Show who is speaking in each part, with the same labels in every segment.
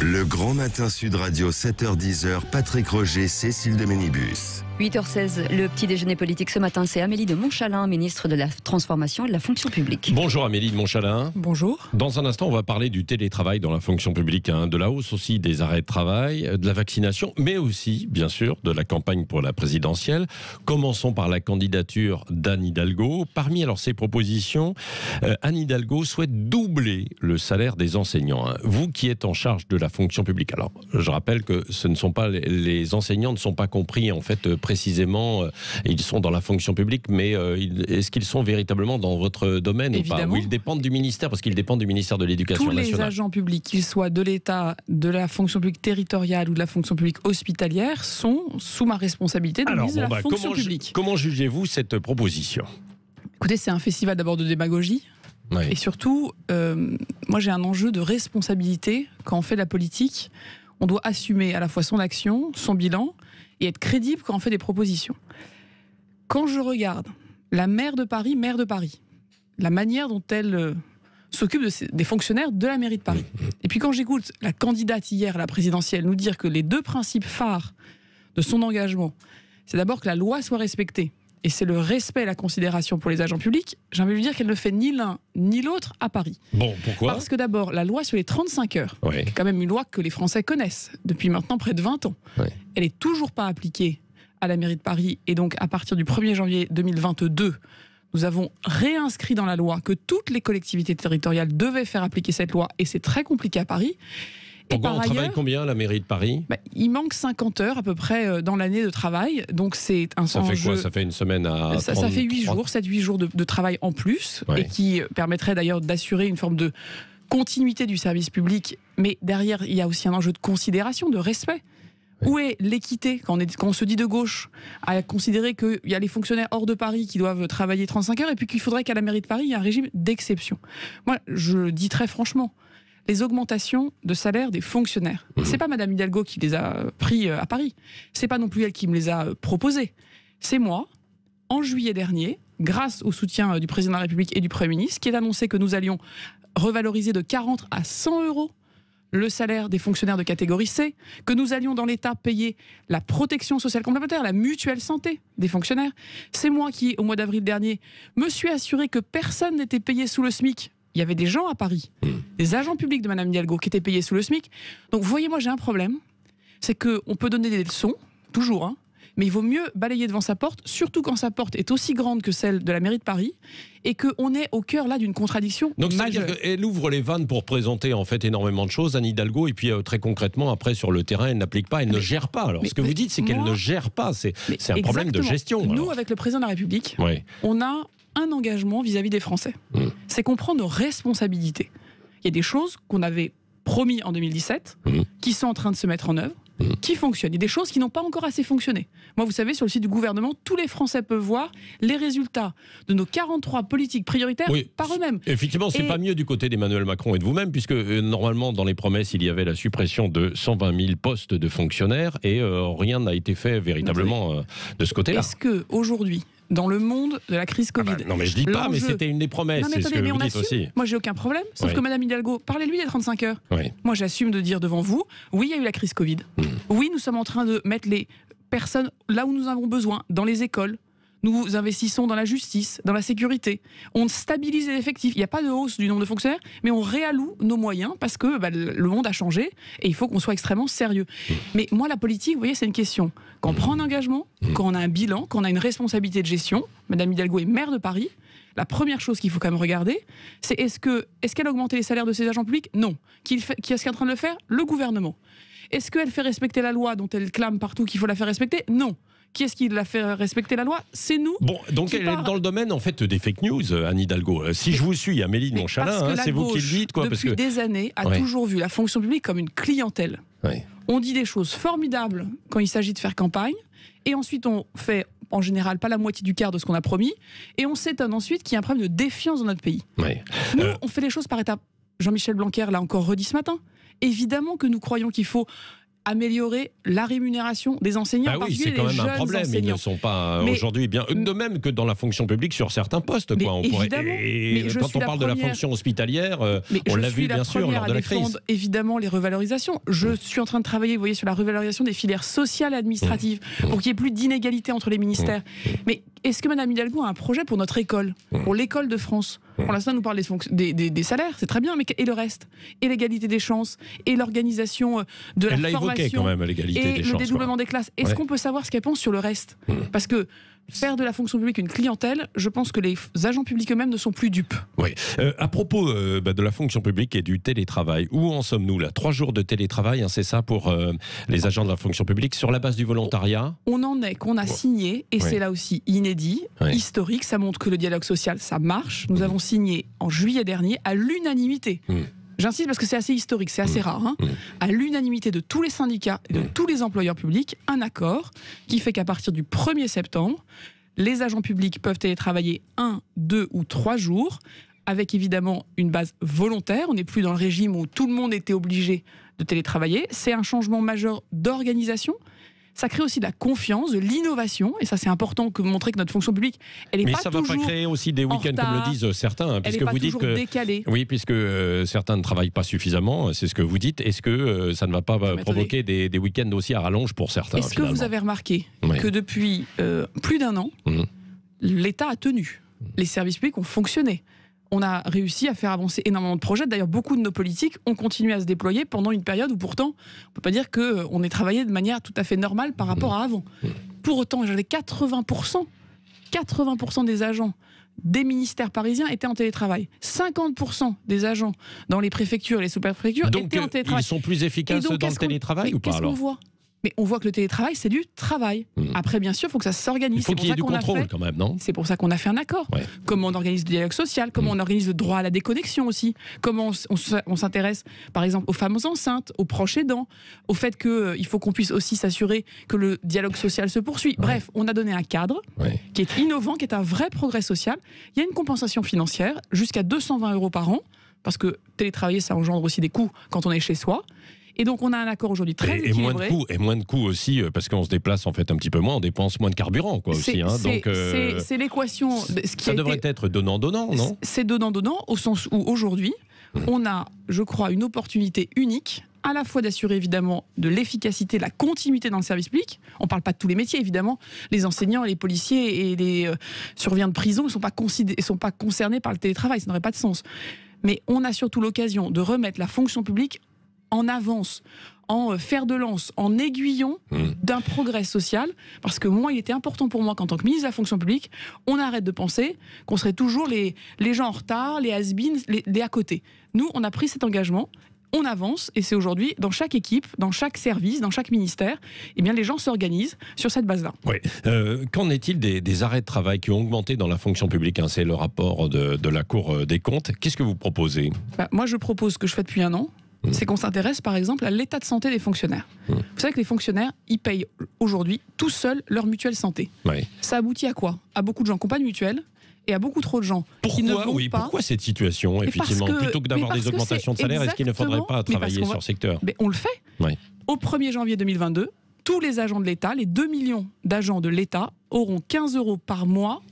Speaker 1: Le Grand Matin Sud Radio, 7h-10h, Patrick Roger, Cécile de Ménibus.
Speaker 2: 8h16, le petit déjeuner politique ce matin, c'est Amélie de Montchalin, ministre de la Transformation et de la Fonction publique.
Speaker 3: Bonjour Amélie de Montchalin.
Speaker 4: Bonjour.
Speaker 3: Dans un instant, on va parler du télétravail dans la fonction publique, de la hausse aussi des arrêts de travail, de la vaccination, mais aussi, bien sûr, de la campagne pour la présidentielle. Commençons par la candidature d'Anne Hidalgo. Parmi alors ses propositions, Anne Hidalgo souhaite doubler le salaire des enseignants. Vous qui êtes en charge de la fonction publique, alors je rappelle que ce ne sont pas les enseignants ne sont pas compris en fait précisément, ils sont dans la fonction publique, mais est-ce qu'ils sont véritablement dans votre domaine
Speaker 4: Évidemment.
Speaker 3: ou pas? Ou ils dépendent du ministère, parce qu'ils dépendent du ministère de l'Éducation nationale.
Speaker 4: Tous les agents publics, qu'ils soient de l'État, de la fonction publique territoriale ou de la fonction publique hospitalière, sont sous ma responsabilité de ministre de la fonction publique.
Speaker 3: Comment jugez-vous cette proposition?
Speaker 4: Écoutez, c'est un festival d'abord de démagogie.
Speaker 3: Oui.
Speaker 4: Et surtout, moi j'ai un enjeu de responsabilité. Quand on fait de la politique, on doit assumer à la fois son action, son bilan, et être crédible quand on fait des propositions. Quand je regarde la maire de Paris, la manière dont elle s'occupe des fonctionnaires de la mairie de Paris, et puis quand j'écoute la candidate hier à la présidentielle nous dire que les deux principes phares de son engagement, c'est d'abord que la loi soit respectée, et c'est le respect et la considération pour les agents publics, j'ai envie de lui dire qu'elle ne fait ni l'un ni l'autre à Paris.
Speaker 3: Bon, pourquoi?
Speaker 4: Parce que d'abord, la loi sur les 35 heures,
Speaker 3: Oui.
Speaker 4: c'est quand même une loi que les Français connaissent depuis maintenant près de 20 ans.
Speaker 3: Oui.
Speaker 4: Elle n'est toujours pas appliquée à la mairie de Paris, et donc à partir du 1er janvier 2022, nous avons réinscrit dans la loi que toutes les collectivités territoriales devaient faire appliquer cette loi, et c'est très compliqué à Paris.
Speaker 3: Pourquoi on travaille combien à la mairie de Paris?
Speaker 4: Il manque 50 heures à peu près dans l'année de travail, donc c'est un
Speaker 3: Ça fait quoi? Ça fait une semaine à
Speaker 4: ça fait 8 jours, 7-8 jours de travail en plus,
Speaker 3: Ouais.
Speaker 4: et qui permettrait d'ailleurs d'assurer une forme de continuité du service public, mais derrière il y a aussi un enjeu de considération, de respect.
Speaker 3: Ouais.
Speaker 4: Où est l'équité quand on se dit de gauche à considérer qu'il y a les fonctionnaires hors de Paris qui doivent travailler 35 heures et puis qu'il faudrait qu'à la mairie de Paris il y ait un régime d'exception? Moi je dis très franchement, les augmentations de salaire des fonctionnaires, c'est pas Madame Hidalgo qui les a pris à Paris, c'est pas non plus elle qui me les a proposés, c'est moi, en juillet dernier, grâce au soutien du président de la République et du Premier ministre, qui a annoncé que nous allions revaloriser de 40 à 100 euros le salaire des fonctionnaires de catégorie C, que nous allions dans l'État payer la protection sociale complémentaire, la mutuelle santé des fonctionnaires. C'est moi qui, au mois d'avril dernier, me suis assuré que personne n'était payé sous le SMIC. Il y avait des gens à Paris, des agents publics de Madame Hidalgo qui étaient payés sous le SMIC. Donc, vous voyez, moi j'ai un problème, c'est qu'on peut donner des leçons, toujours, mais il vaut mieux balayer devant sa porte, surtout quand sa porte est aussi grande que celle de la mairie de Paris, et qu'on est au cœur là d'une contradiction majeure.
Speaker 3: Donc elle ouvre les vannes pour présenter en fait énormément de choses, Anne Hidalgo, et puis très concrètement après sur le terrain elle n'applique pas, elle ne gère pas. Alors ce que vous dites c'est qu'elle ne gère pas, c'est un problème de gestion.
Speaker 4: Nous avec le président de la République,
Speaker 3: oui.
Speaker 4: On a un engagement vis-à-vis des Français. C'est qu'on prend nos responsabilités. Il y a des choses qu'on avait promis en 2017 qui sont en train de se mettre en œuvre, qui fonctionnent. Il y a des choses qui n'ont pas encore assez fonctionné. Moi, vous savez, sur le site du gouvernement, tous les Français peuvent voir les résultats de nos 43 politiques prioritaires par eux-mêmes.
Speaker 3: Effectivement, c'est pas mieux du côté d'Emmanuel Macron et de vous-même, puisque normalement, dans les promesses, il y avait la suppression de 120 000 postes de fonctionnaires et rien n'a été fait véritablement de ce côté-là.
Speaker 4: Est-ce qu'aujourd'hui, dans le monde de la crise Covid...
Speaker 3: non mais je dis pas, mais c'était une des promesses, c'est ce que vous dites aussi.
Speaker 4: Moi j'ai aucun problème, sauf que Madame Hidalgo, parlez-lui des 35 heures.
Speaker 3: Oui.
Speaker 4: Moi j'assume de dire devant vous, oui il y a eu la crise Covid, oui nous sommes en train de mettre les personnes là où nous avons besoin, dans les écoles, nous investissons dans la justice, dans la sécurité, on stabilise les effectifs, il n'y a pas de hausse du nombre de fonctionnaires, mais on réalloue nos moyens parce que le monde a changé et il faut qu'on soit extrêmement sérieux. Mais moi la politique, vous voyez, c'est une question. Quand on prend un engagement, quand on a un bilan, quand on a une responsabilité de gestion, Madame Hidalgo est maire de Paris, la première chose qu'il faut quand même regarder, c'est est-ce qu'elle a augmenté les salaires de ses agents publics? Non. Qui est-ce qui est en train de le faire? Le gouvernement. Est-ce qu'elle fait respecter la loi dont elle clame partout qu'il faut la faire respecter? Non. Qui est-ce qui la fait respecter la loi? C'est nous.
Speaker 3: Bon, donc elle est dans le domaine en fait des fake news, Anne Hidalgo. Si je vous suis, Amélie de Montchalin, c'est vous qui le dites, quoi.
Speaker 4: Depuis des années, a toujours vu la fonction publique comme une clientèle.
Speaker 3: Oui.
Speaker 4: On dit des choses formidables quand il s'agit de faire campagne, et ensuite on fait en général pas la moitié du quart de ce qu'on a promis, et on s'étonne ensuite qu'il y a un problème de défiance dans notre pays.
Speaker 3: Oui.
Speaker 4: Nous, on fait les choses par étapes. Jean-Michel Blanquer l'a encore redit ce matin. Évidemment que nous croyons qu'il faut améliorer la rémunération des enseignants.
Speaker 3: Bah oui, c'est quand même un problème. Ils ne sont pas aujourd'hui bien. De même que dans la fonction publique sur certains postes. Quoi. Et quand on parle de la fonction hospitalière, on l'a vu bien sûr lors de la crise.
Speaker 4: Évidemment, les revalorisations. Je suis en train de travailler, vous voyez, sur la revalorisation des filières sociales et administratives pour qu'il n'y ait plus d'inégalité entre les ministères. Mais est-ce que Mme Hidalgo a un projet pour notre école, pour l'école de France? Pour l'instant, elle nous parle des salaires, c'est très bien, mais et le reste? Et l'égalité des chances? Et l'organisation de la formation? Elle l'a évoqué
Speaker 3: quand même, l'égalité des chances.
Speaker 4: Et le dédoublement des classes. Est-ce qu'on peut savoir ce qu'elle pense sur le reste? Parce que faire de la fonction publique une clientèle, je pense que les agents publics eux-mêmes ne sont plus dupes.
Speaker 3: Oui. À propos de la fonction publique et du télétravail, où en sommes-nous là? 3 jours de télétravail, c'est ça pour les agents de la fonction publique, sur la base du volontariat?
Speaker 4: On en est qu'on a signé, et c'est là aussi inédit, historique, ça montre que le dialogue social, ça marche. Nous avons signé en juillet dernier à l'unanimité. J'insiste parce que c'est assez historique, c'est assez rare. À l'unanimité de tous les syndicats et de tous les employeurs publics, un accord qui fait qu'à partir du 1er septembre, les agents publics peuvent télétravailler 1, 2 ou 3 jours, avec évidemment une base volontaire. On n'est plus dans le régime où tout le monde était obligé de télétravailler. C'est un changement majeur d'organisation. Ça crée aussi de la confiance, de l'innovation, et ça c'est important de montrer que notre fonction publique, elle est pas toujours. Mais ça ne va pas créer aussi des week-ends comme le disent certains, puisque vous dites que décalée.
Speaker 3: Oui, puisque certains ne travaillent pas suffisamment, c'est ce que vous dites. Est-ce que ça ne va pas provoquer des week-ends aussi à rallonge pour certains?
Speaker 4: Est-ce que vous avez remarqué que depuis plus d'un an, l'État a tenu, les services publics ont fonctionné? On a réussi à faire avancer énormément de projets. D'ailleurs, beaucoup de nos politiques ont continué à se déployer pendant une période où pourtant, on ne peut pas dire qu'on ait travaillé de manière tout à fait normale par rapport à avant. Pour autant, j'avais 80% des agents des ministères parisiens étaient en télétravail. 50% des agents dans les préfectures et les sous-préfectures étaient en télétravail.
Speaker 3: Ils sont plus efficaces dans le télétravail ou pas alors?
Speaker 4: Qu'est-ce qu'on voit? Mais on voit que le télétravail, c'est du travail. Après, bien sûr, il faut que ça s'organise.
Speaker 3: Il faut qu'il y ait du contrôle quand même, non?
Speaker 4: C'est pour ça qu'on a fait un accord. Comment on organise le dialogue social, comment on organise le droit à la déconnexion aussi, comment on s'intéresse, par exemple, aux femmes enceintes, aux proches aidants, au fait qu'il faut qu'on puisse aussi s'assurer que le dialogue social se poursuit. Bref, on a donné un cadre qui est innovant, qui est un vrai progrès social. Il y a une compensation financière jusqu'à 220 € par an, parce que télétravailler, ça engendre aussi des coûts quand on est chez soi. Et donc on a un accord aujourd'hui très équilibré.
Speaker 3: Et moins de coûts aussi, parce qu'on se déplace en fait un petit peu moins, on dépense moins de carburant aussi.
Speaker 4: C'est l'équation.
Speaker 3: Ça devrait être donnant-donnant, non?
Speaker 4: C'est donnant-donnant, au sens où aujourd'hui, on a, je crois, une opportunité unique, à la fois d'assurer évidemment de l'efficacité, de la continuité dans le service public. On ne parle pas de tous les métiers, évidemment. Les enseignants, les policiers et les surveillants de prison ne sont pas concernés par le télétravail, ça n'aurait pas de sens. Mais on a surtout l'occasion de remettre la fonction publique en avance, en fer de lance, en aiguillon d'un progrès social, parce que moi, il était important pour moi qu'en tant que ministre de la fonction publique, on arrête de penser qu'on serait toujours les gens en retard, les has-beens, les à côté. Nous, on a pris cet engagement, on avance, et c'est aujourd'hui, dans chaque équipe, dans chaque service, dans chaque ministère, eh bien, les gens s'organisent sur cette base-là.
Speaker 3: Oui. Qu'en est-il des arrêts de travail qui ont augmenté dans la fonction publique, c'est le rapport de la Cour des comptes. Qu'est-ce que vous proposez?
Speaker 4: Moi, je propose ce que je fais depuis un an, c'est qu'on s'intéresse par exemple à l'état de santé des fonctionnaires. Vous savez que les fonctionnaires, ils payent aujourd'hui tout seuls leur mutuelle santé. Ça aboutit à quoi? À beaucoup de gens qui n'ont pas de mutuelle et à beaucoup trop de gens qui ne vont pas.
Speaker 3: Pourquoi cette situation, effectivement? Plutôt que d'avoir des augmentations de salaire, est-ce qu'il ne faudrait pas travailler sur le secteur?
Speaker 4: On le fait. Au 1er janvier 2022, tous les agents de l'État, les 2 millions d'agents de l'État, auront 15 € par mois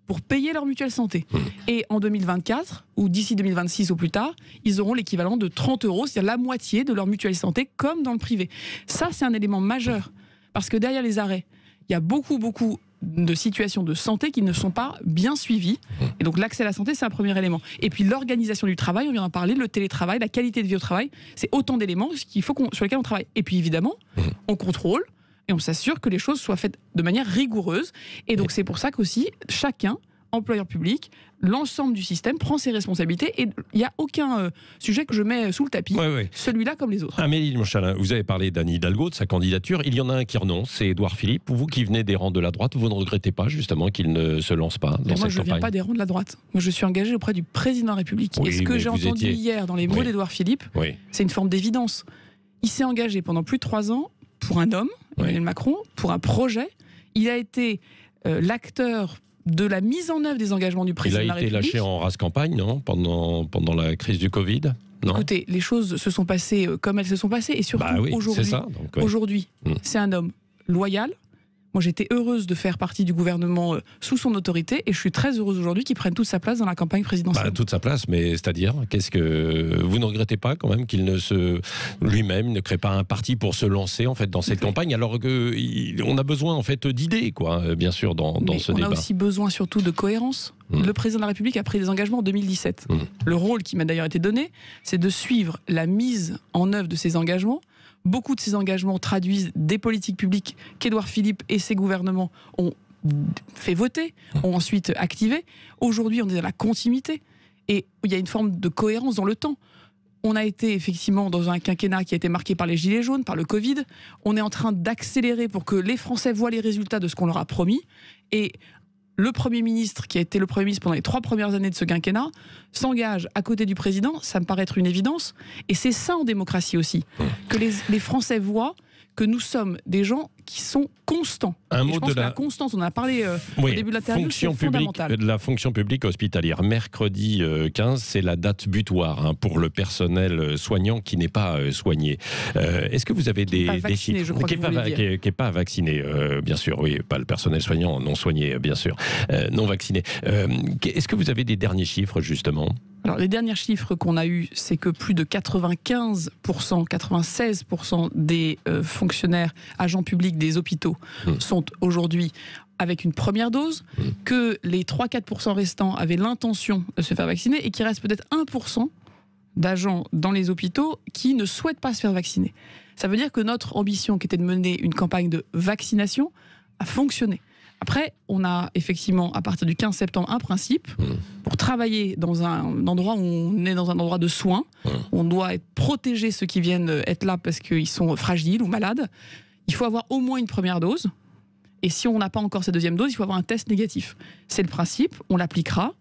Speaker 4: pour payer leur mutuelle santé. Et en 2024, ou d'ici 2026 ou plus tard, ils auront l'équivalent de 30 €, c'est-à-dire la moitié de leur mutuelle santé, comme dans le privé. Ça, c'est un élément majeur, parce que derrière les arrêts, il y a beaucoup de situations de santé qui ne sont pas bien suivies. Et donc l'accès à la santé, c'est un premier élément. Et puis l'organisation du travail, on vient d'en parler, le télétravail, la qualité de vie au travail, c'est autant d'éléments sur lesquels on travaille. Et puis évidemment, on contrôle, et on s'assure que les choses soient faites de manière rigoureuse. Et donc c'est pour ça qu'aussi, chacun, employeur public, l'ensemble du système prend ses responsabilités. Et il n'y a aucun sujet que je mets sous le tapis, celui-là comme les autres.
Speaker 3: Amélie de Montchalin, vous avez parlé d'Anne Hidalgo, de sa candidature. Il y en a un qui renonce, c'est Édouard Philippe. Vous qui venez des rangs de la droite, vous ne regrettez pas justement qu'il ne se lance pas dans cette campagne?
Speaker 4: Moi, je ne viens pas des rangs de la droite. Moi, je suis engagé auprès du président de la République. Et ce que j'ai entendu hier dans les mots d'Édouard Philippe, c'est une forme d'évidence. Il s'est engagé pendant plus de 3 ans pour un homme, Emmanuel Macron, pour un projet. Il a été l'acteur de la mise en œuvre des engagements du président de la République.
Speaker 3: Il a été lâché en rase campagne, non, pendant la crise du Covid, non?
Speaker 4: Écoutez, les choses se sont passées comme elles se sont passées, et surtout aujourd'hui,
Speaker 3: c'est ça, donc,
Speaker 4: aujourd'hui, c'est un homme loyal. Moi, j'étais heureuse de faire partie du gouvernement sous son autorité, et je suis très heureuse aujourd'hui qu'il prenne toute sa place dans la campagne présidentielle.
Speaker 3: Toute sa place, mais c'est-à-dire, qu'est-ce que vous ne regrettez pas quand même qu'il lui-même ne crée pas un parti pour se lancer en fait dans cette campagne, alors qu'on a besoin en fait d'idées, quoi, bien sûr, dans ce débat.
Speaker 4: On a aussi besoin surtout de cohérence. Le président de la République a pris des engagements en 2017. Le rôle qui m'a d'ailleurs été donné, c'est de suivre la mise en œuvre de ces engagements. Beaucoup de ces engagements traduisent des politiques publiques qu'Édouard Philippe et ses gouvernements ont fait voter, ont ensuite activé. Aujourd'hui, on est dans la continuité et il y a une forme de cohérence dans le temps. On a été effectivement dans un quinquennat qui a été marqué par les gilets jaunes, par le Covid. On est en train d'accélérer pour que les Français voient les résultats de ce qu'on leur a promis. Et le Premier ministre, qui a été le Premier ministre pendant les 3 premières années de ce quinquennat, s'engage à côté du président, ça me paraît être une évidence. Et c'est ça en démocratie aussi, que les Français voient que nous sommes des gens qui sont constants.
Speaker 3: Un mot
Speaker 4: je pense
Speaker 3: de
Speaker 4: que la constance, on en a parlé au début de l'interview, c'est fondamental.
Speaker 3: De la fonction publique hospitalière. Mercredi 15, c'est la date butoir pour le personnel soignant qui n'est pas soigné. Est-ce que vous avez des
Speaker 4: vacciné,
Speaker 3: chiffres?
Speaker 4: Je crois
Speaker 3: qui n'est pas vacciné, bien sûr, oui, pas le personnel soignant non soigné, bien sûr, non vacciné. Est-ce que vous avez des derniers chiffres, justement?
Speaker 4: Alors, les derniers chiffres qu'on a eus, c'est que plus de 95%, 96% des fonctionnaires, agents publics des hôpitaux sont aujourd'hui avec une première dose, que les 3-4% restants avaient l'intention de se faire vacciner et qu'il reste peut-être 1% d'agents dans les hôpitaux qui ne souhaitent pas se faire vacciner. Ça veut dire que notre ambition, qui était de mener une campagne de vaccination, a fonctionné. Après, on a effectivement, à partir du 15 septembre, un principe pour travailler dans un endroit où on est dans un endroit de soins. On doit être protégé ceux qui viennent être là parce qu'ils sont fragiles ou malades. Il faut avoir au moins une première dose. Et si on n'a pas encore cette deuxième dose, il faut avoir un test négatif. C'est le principe, on l'appliquera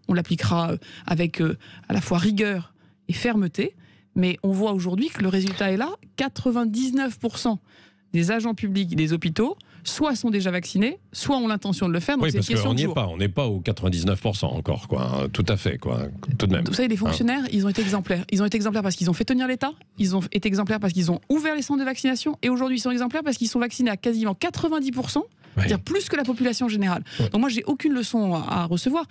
Speaker 4: avec à la fois rigueur et fermeté. Mais on voit aujourd'hui que le résultat est là. 99% des agents publics des hôpitaux soit sont déjà vaccinés, soit ont l'intention de le faire. Donc c'est une question de jour.
Speaker 3: On n'est pas aux 99% encore, quoi. Tout à fait, quoi. Tout de même.
Speaker 4: Vous savez, les fonctionnaires, ils ont été exemplaires. Ils ont été exemplaires parce qu'ils ont fait tenir l'État. Ils ont été exemplaires parce qu'ils ont ouvert les centres de vaccination. Et aujourd'hui, ils sont exemplaires parce qu'ils sont vaccinés à quasiment 90%, c'est-à-dire plus que la population générale. Donc moi, j'ai aucune leçon à recevoir.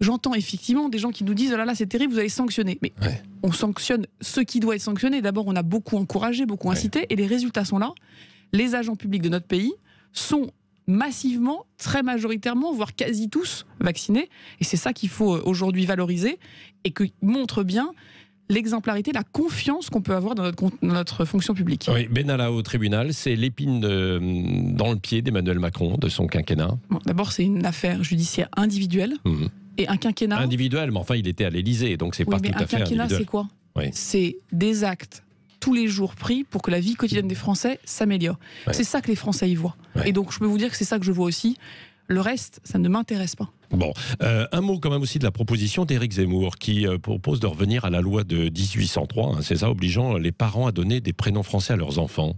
Speaker 4: J'entends effectivement des gens qui nous disent « Oh là là, c'est terrible, vous allez sanctionner ». Mais on sanctionne ce qui doit être sanctionné. D'abord, on a beaucoup encouragé, beaucoup incité, et les résultats sont là. Les agents publics de notre pays sont massivement, très majoritairement, voire quasi tous vaccinés. Et c'est ça qu'il faut aujourd'hui valoriser et qui montre bien l'exemplarité, la confiance qu'on peut avoir dans notre fonction publique.
Speaker 3: Oui, Benalla au tribunal, c'est l'épine dans le pied d'Emmanuel Macron, de son quinquennat.
Speaker 4: Bon, d'abord, c'est une affaire judiciaire individuelle. Et un quinquennat...
Speaker 3: Individuel, mais enfin, il était à l'Élysée, donc c'est pas tout à fait individuel.
Speaker 4: Un quinquennat, c'est quoi ? C'est des actes tous les jours pris pour que la vie quotidienne des Français s'améliore. C'est ça que les Français y voient. Et donc, je peux vous dire que c'est ça que je vois aussi. Le reste, ça ne m'intéresse pas.
Speaker 3: Bon, un mot quand même aussi de la proposition d'Éric Zemmour qui propose de revenir à la loi de 1803, c'est ça, obligeant les parents à donner des prénoms français à leurs enfants.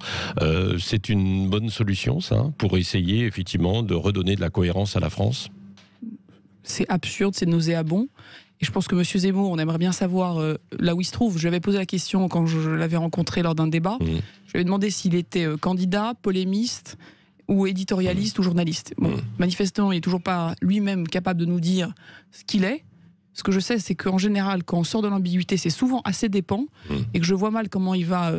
Speaker 3: C'est une bonne solution, ça, pour essayer effectivement de redonner de la cohérence à la France?
Speaker 4: C'est absurde, c'est nauséabond. Et je pense que M. Zemmour, on aimerait bien savoir là où il se trouve. Je lui avais posé la question quand je l'avais rencontré lors d'un débat. Je lui avais demandé s'il était candidat, polémiste ou éditorialiste ou journaliste. Bon, manifestement, il n'est toujours pas lui-même capable de nous dire ce qu'il est. Ce que je sais, c'est qu'en général, quand on sort de l'ambiguïté, c'est souvent assez dépend. Et que je vois mal comment il va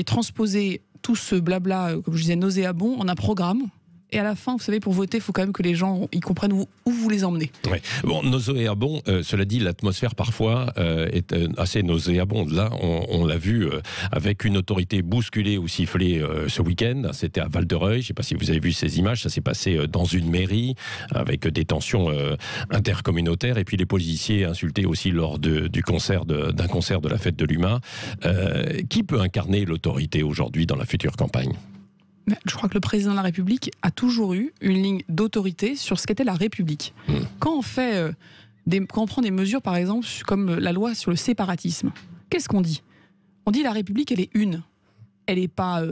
Speaker 4: transposer tout ce blabla, comme je disais, nauséabond, en un programme. Et à la fin, vous savez, pour voter, il faut quand même que les gens ils comprennent où vous les emmenez. Ouais.
Speaker 3: Bon, nauséabond, cela dit, l'atmosphère parfois est assez nauséabonde. Là, on l'a vu avec une autorité bousculée ou sifflée ce week-end. C'était à Val-de-Reuil. Je ne sais pas si vous avez vu ces images. Ça s'est passé dans une mairie avec des tensions intercommunautaires. Et puis les policiers insultés aussi lors d'un concert de la fête de l'humain. Qui peut incarner l'autorité aujourd'hui dans la future campagne ?
Speaker 4: Je crois que le président de la République a toujours eu une ligne d'autorité sur ce qu'était la République. Quand on prend des mesures, par exemple, comme la loi sur le séparatisme, qu'est-ce qu'on dit ? On dit la République, elle est une. Elle n'est pas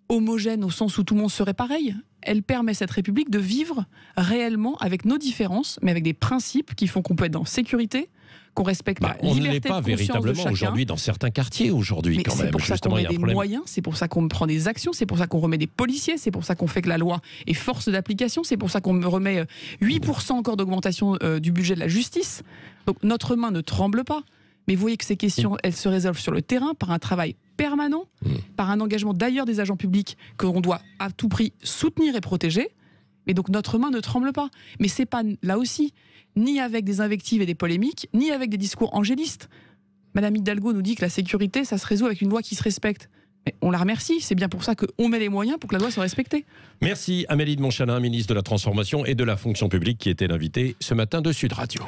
Speaker 4: homogène au sens où tout le monde serait pareil. elle permet cette République de vivre réellement avec nos différences, mais avec des principes qui font qu'on peut être dans sécurité, qu'on respecte la
Speaker 3: on ne l'est
Speaker 4: liberté
Speaker 3: pas
Speaker 4: de conscience de
Speaker 3: véritablement
Speaker 4: chacun.
Speaker 3: aujourd'hui dans certains quartiers aujourd'hui
Speaker 4: Mais
Speaker 3: quand
Speaker 4: c'est
Speaker 3: même.
Speaker 4: pour ça qu'on
Speaker 3: Justement, il
Speaker 4: met
Speaker 3: y a un
Speaker 4: des
Speaker 3: problème.
Speaker 4: moyens, c'est pour ça qu'on prend des actions, c'est pour ça qu'on remet des policiers, c'est pour ça qu'on fait que la loi est force d'application, c'est pour ça qu'on remet 8% encore d'augmentation du budget de la justice. Donc notre main ne tremble pas. Mais vous voyez que ces questions, elles se résolvent sur le terrain par un travail permanent, par un engagement d'ailleurs des agents publics qu'on doit à tout prix soutenir et protéger. Et donc notre main ne tremble pas. Mais c'est pas, là aussi, ni avec des invectives et des polémiques, ni avec des discours angélistes. Madame Hidalgo nous dit que la sécurité, ça se résout avec une loi qui se respecte. Mais on la remercie, c'est bien pour ça qu'on met les moyens pour que la loi soit respectée.
Speaker 3: Merci Amélie de Montchalin, ministre de la Transformation et de la Fonction publique, qui était l'invitée ce matin de Sud Radio.